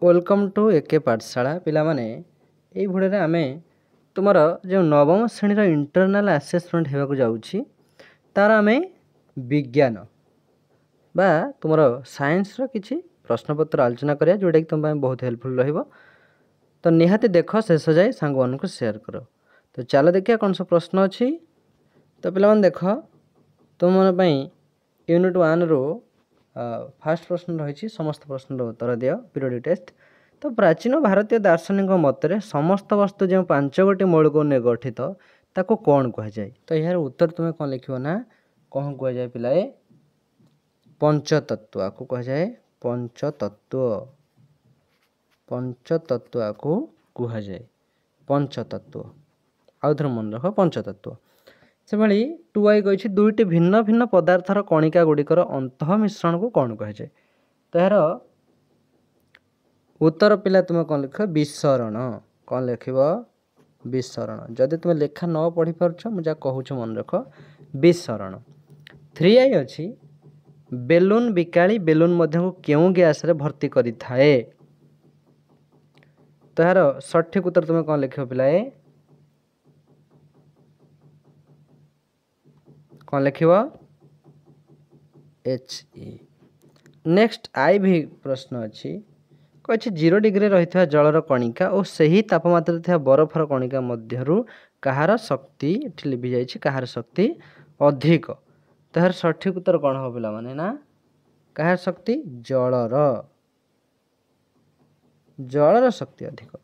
Welcome to एके पाठशाला पिला माने एई भिडियो आमे तुमर जो नवम श्रेणी इंटरनाल आसेसमेंट होगा जाऊँगी तार आमे विज्ञान बा तुमर साइंस रो किछि प्रश्नपत्र आलोचना करिया जोटा कि तुम बहुत हेल्पफुल रहिबो। तो निहाती देख शेष जाए सांग मान को शेयर कर। तो चलो देखिए कौन सब प्रश्न अच्छी। तो पिला देख तुम यूनिट 1 रो फास्ट प्रश्न रही समस्त प्रश्न उत्तर दियो पीरियड टेस्ट। तो प्राचीन भारतीय दार्शनिक मतरे समस्त वस्तु जो 5 गोटी मौलिक ने गठित ताको कौन कह जाए। तो यार उत्तर तुम्हें कौन लिखो ना कौन कह जाए पिलाए पंचतत्व को कह जाए पंचतत्व पंचतत्व को कह जाए पंचतत्व आउ थोड़ा मन रख पंचतत्व से भाई 2i कही दुईटी भिन्न भिन्न पदार्थर कणिका गुड़िकर अंत मिश्रण को कौन कह जाए। तो यार उत्तर पिला तुम्हें कौन लिख विसरण कौन लिख विसरण जदि तुम्हें लेखा न पढ़ी पार्छ मुझे कहूँ मन रख विसरण। 3i अच्छी बेलून बिकाली बेलून मध्य क्यों गैस रे भर्ती करि थाए। तो यार सठिक उत्तर तुम्हें कौन लिख पिलाए कौन लिख HE। नेक्स्ट आई भी प्रश्न अच्छी कही 0 डिग्री रही जलर कणिका और सही तापमात्रा थी बरफर कणिका मध्यरु कहार शक्ति लिभि जाइए कहार शक्ति अधिक। तो यार सठिक उत्तर कौन हो पिला माने ना कहार शक्ति जलर शक्ति अधिक।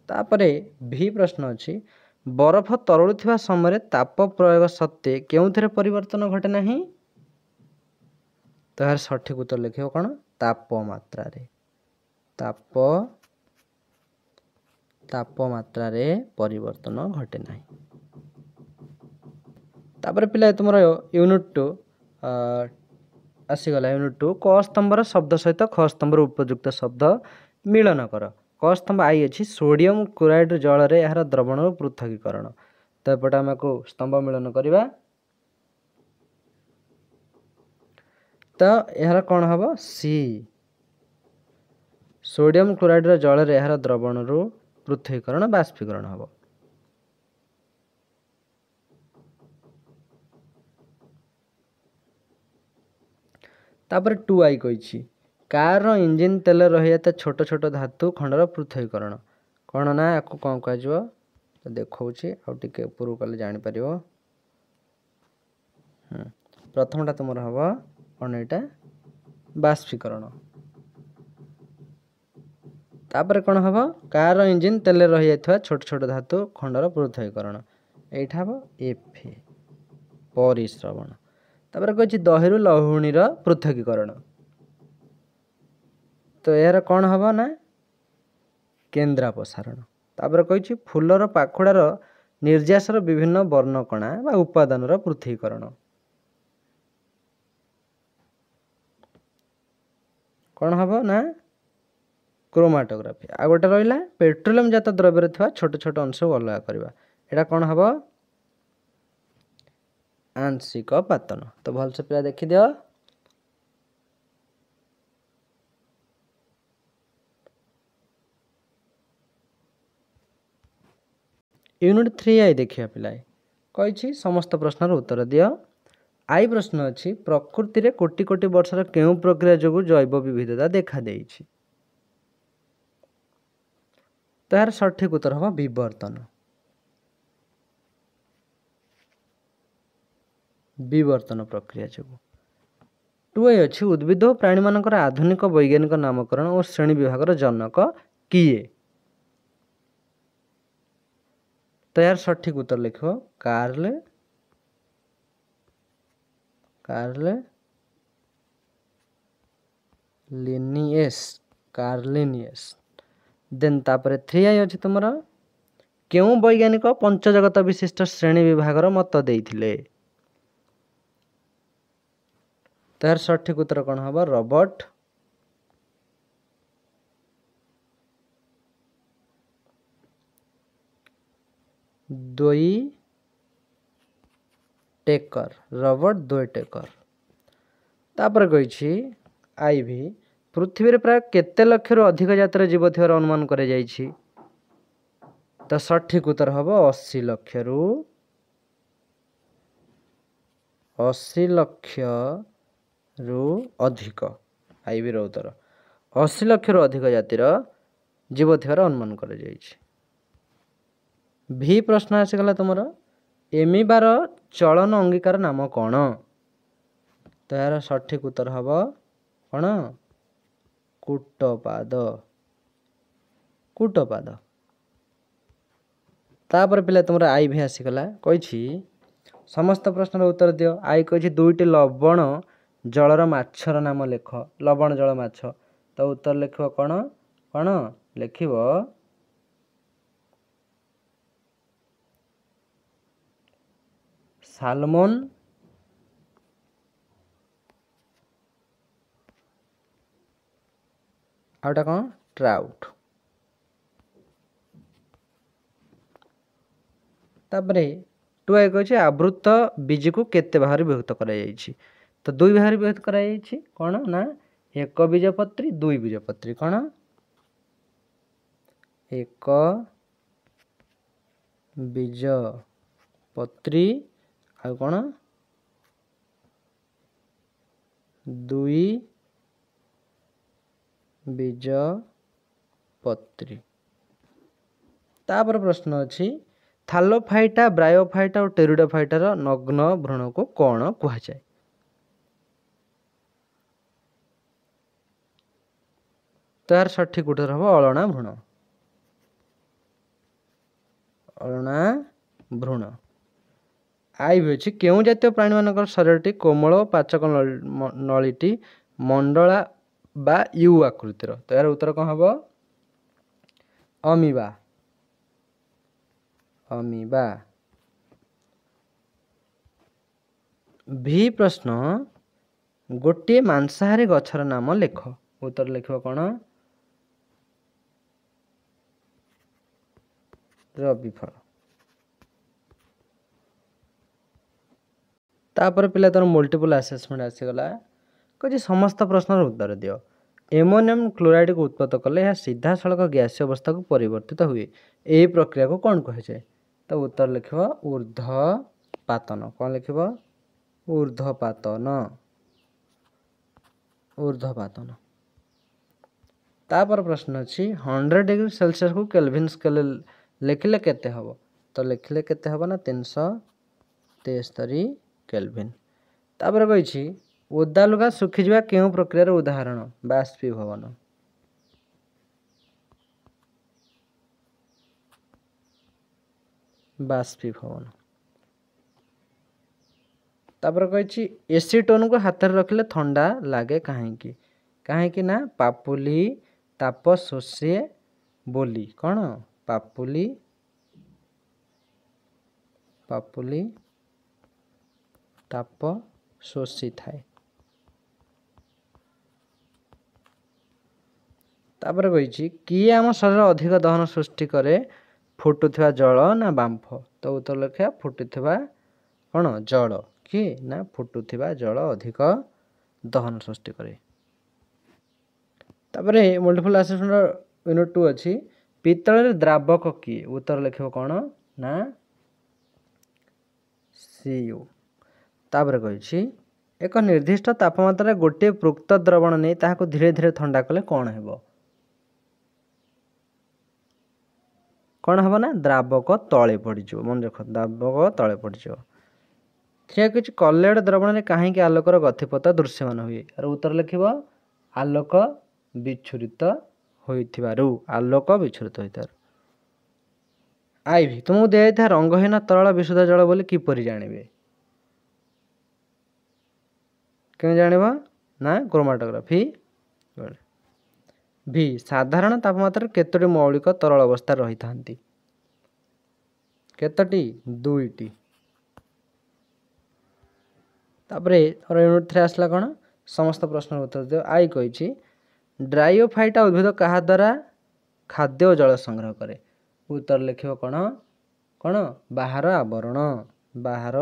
तापरे भी प्रश्न अच्छी बरफ तरुलुवा समय ताप प्रयोग सत्वे क्यों परिवर्तन घटे नहीं। तो यार सठिक उत्तर लिखियो कौन तापमात्रा रे तापमात्रा रे परिवर्तन घटे नहीं। तापर पिला तुम यूनिट 2 आसीगला यूनिट 2 क स्तंभर शब्द सहित ख स्तंभर उपयुक्त शब्द मिलन कर। क स्तंभ आई अच्छी सोडियम क्लोराइड जल रे यार द्रवण पृथकीकरण। तो एपटे आम को स्तंभ मिलन करवा। तो यार कौन हम सी सोडियम क्लोराइड जल रे यार द्रवण पृथकीकरण बाष्पीकरण हम। तापर 2i कही कार इंजिन तेल रही छोट छोट धातु खंडर पृथकीकरण कौन ना या कौन कह तो देखा आउे ऊपर कले जापर। प्रथमटा तुम हम कौन यहाँ बाष्पीकरण। तापर कौन हम कार इंजिन तेल रही छोट छोट धातु खंडर पृथकीकरण यहाँ हम एफ परिश्रवण। तापर कही दही लहुणीर पृथकीकरण। तो यार कौन हम ना केन्द्रापसारण। तापर कही फूलर पाखुड़ार निर्यासर विभिन्न वर्णकणा बा उपादान पृथकीकरण कौन हम ना क्रोमाटोग्राफी। आ गोटे रहा पेट्रोलियम जात द्रव्य थोड़ा छोट छोट अंश को अलग करवा यहाँ कौन हम आंशिक पातन। तो भलसे पिला देखी दियो। यूनिट 3i देखिए पिलाए कही समस्त प्रश्नर उत्तर दियो। आई प्रश्न अच्छी प्रकृति रे कोटि कोटि वर्षर केउं प्रक्रिया जोगु जैव विविधता देखा देइछि। तो यार सठिक उत्तर हम विवर्तन प्रक्रिया जोगु। 2i अच्छी उद्भिद और प्राणी मानकर आधुनिक वैज्ञानिक नामकरण और श्रेणी विभाग जनक किए। तो यार सठिक उत्तर लिख कार्ल लिनियस। देन तापर 3i अच्छी तुम क्यों वैज्ञानिक पंचजगत विशिष्ट श्रेणी विभाग मत देइथिले। तो यार सठिक उत्तर कौन हम रॉबर्ट टेकर। तापर कही आई भी पृथ्वी प्राय केते लक्षर अधिक जातर जीव थिबार अनुमान करे जाइछि तो सठिक उत्तर हम 80 लक्ष रु 80 लक्ष रु अधिक आईबी रो उत्तर 80 लक्ष रु अधिक जातिर जीव थिबार अनुमान करे जाइछि। भी प्रश्न आसीगला तुमर एमिबार चलन अंगीकार नाम कौन तो यार सठिक उत्तर हम कौन कूटपाद कूटपाद। तापर पिला तुमर आई भी आसीगला कही समस्त प्रश्नर उत्तर दियो। आई कही दुईटी लवण जलर माछर नाम लेख लवण जल माछ तो उत्तर लिख कौन कौन लिख सालमन आउटा कौन ट्राउट। तापरे टू आई कहे आवृत बीज को केते भाग विभक्त करा जाइछि तो दुई भाग विभक्त करा जाइछि कौन ना एक बीजपत्री दुई बीजपत्री कौन एक बीजपत्री आ कौन दुई बीजपत्री। तापर प्रश्न अच्छी थालोफाइटा ब्रायोफाइटा और टेरिडोफाइटार नग्न भ्रूण को कौन कहुए तो यार सठिक उत्तर हम अळना भ्रूण अळना भ्रूण। आई भी अच्छी क्यों जातीय प्राणी मान शरीर कोमल पाचक नलीटी मंडला बा यू आकृतिर तो यार उत्तर कौन हम अमीबा अमीबा। भी प्रश्न गोटे मांसाहारी गछर नाम लेख उत्तर लिख कौन रवि फल। तापर पिला तर मल्टीपल असेसमेंट आसीगला कहे समस्त प्रश्नर उत्तर दियो। एमोनियम क्लोराइड को उत्पत्त कले यह सीधा सड़क गैसीय अवस्था को परिवर्तित हुए यही प्रक्रिया को कौन कहुए तो उत्तर लिख ऊर्ध्वपातन कौन लिख ऊर्ध्वपातन ऊर्ध्वपातन। तापर प्रश्न अच्छी 100 डिग्री सेल्सियस को केल्विन स्केल लिखिले केते हबो तो लिखिले केते हबो ना 373 केल्विन। तापर कही ओदा लुगा सुखी जावा केउं प्रक्रियार उदाहरण बाष्पीभवन बाष्पीभवन। तापर कही एसीटोन को हाथ में रखिले ठंडा लगे कहीं कहीं ना पापुली ताप शोषे बोली कौन पापुली पापुली ताप शोषी थाए। तापर कही किए आम शरीर अधिक दहन सृष्टि करे फुटुवा जल ना बांफ तो उत्तर लिखा फुटुवा कौन जल कि ना फुटुवा जल अधिक दहन सृष्टि करे। तापर मल्टीपल असेसमेंट यूनिट 2 अच्छी पितल द्रावक किए उत्तर लिख कौन ना सीयू। तापर कही एक निर्दिष्ट तापमात्रा गोटे प्रोक्त द्रवण नहीं ताकू धीरे धीरे ठंडा कले कौन हेबो कौन हम ना द्रावक तले पड़ज मन रख द्रावक तले पड़ज। किसी कलेड द्रवण में कहीं आलोकर गतिपथ दृश्यमान हुए और उत्तर लिख आलोक विच्छुरित आलोक विच्छुरित होता। आई भी तुमको दिया रंगहीन तरल विशुद्ध जल बोली किपरि जानवे क्यों जानवा ना क्रोमाटोग्राफी। भी साधारण तापमात्रा केतोटी मौलिक तरल अवस्था रही था केतोटी दुईटी। तापर यूनिट 3 आसला कौन समस्त प्रश्न उत्तर दियो। आई कही ड्रायोफाइटा उद्भिद क्या द्वारा खाद्य और जल संग्रह करे उत्तर लिख कौन कौन बाहर आवरण बाहर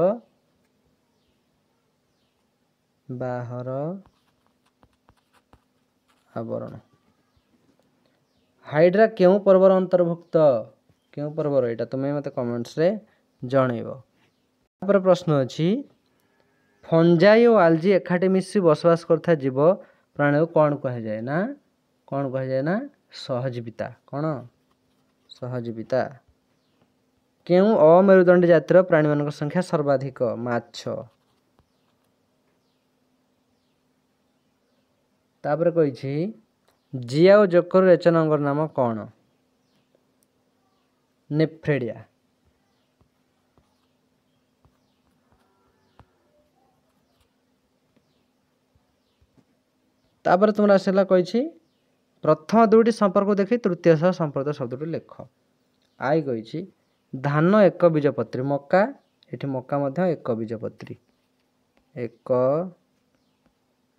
बाहर आवरण। हाइड्रा केउं पर्वर अंतर्भुक्त केउं पर्वर एटा तुम्हें मते कमेंट्स रे जणैबो। तापर प्रश्न अछि फंजाई और आल्जी एकाठी मिसी बसवास करथा जीव प्राणी को कौन कह जाए ना सहजीविता। कौन सहजीविता। केउं अमेरुदंडी जातिर प्राणी मानक संख्या सर्वाधिक माछ। तापर कहिछि जिया और जोकर रेचनांगर नाम कौन नेफ्रेडिया। तापर तुम आसला कही प्रथम दुईटी संपर्क देखी तृतीय सह संपर्क शब्दटी लेख। आई कही धान एक बीजपत्री मक्का ये मक्का मध्य एक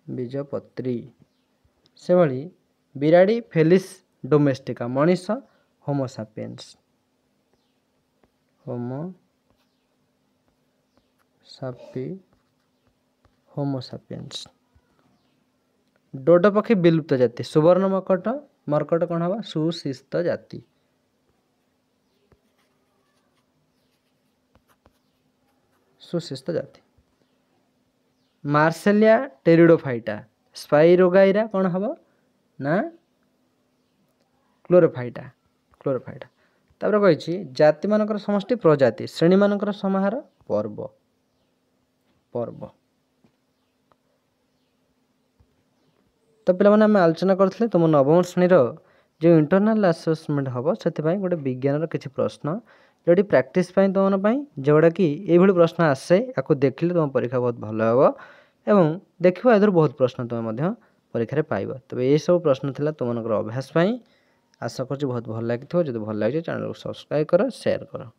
बीजपत्री से भली बिराड़ी फेलिस डोमेस्टिका मनीष होमोसापियंस डोडो पक्षी विलुप्त जाति सुवर्ण मर्कट कौन हवा सुशिष्ट जाति। मार्सेलिया टेरिडोफाइटा स्पाइरोगाइरा कौन हवा ना क्लोरोफाइटा। तापर कही जाति मानकर समष्टि प्रजाति श्रेणी मानकर समाहार पर्व। तो पे आम आलोचना करते तुम नवम श्रेणी जो इंटरनाल आसेसमेंट हम से गोटे विज्ञान किसी प्रश्न जोटी प्रैक्टिस तुम जोड़ा कि ये प्रश्न आसे या देखिले तुम परीक्षा बहुत भल हे एवं देख बहुत प्रश्न तुम परीक्षा पाइब। तबे ये सब प्रश्न थिला तुम अभ्यास आशा कर बहुत भल लगी। जो भल लगे चैनल को सब्सक्राइब कर शेयर कर।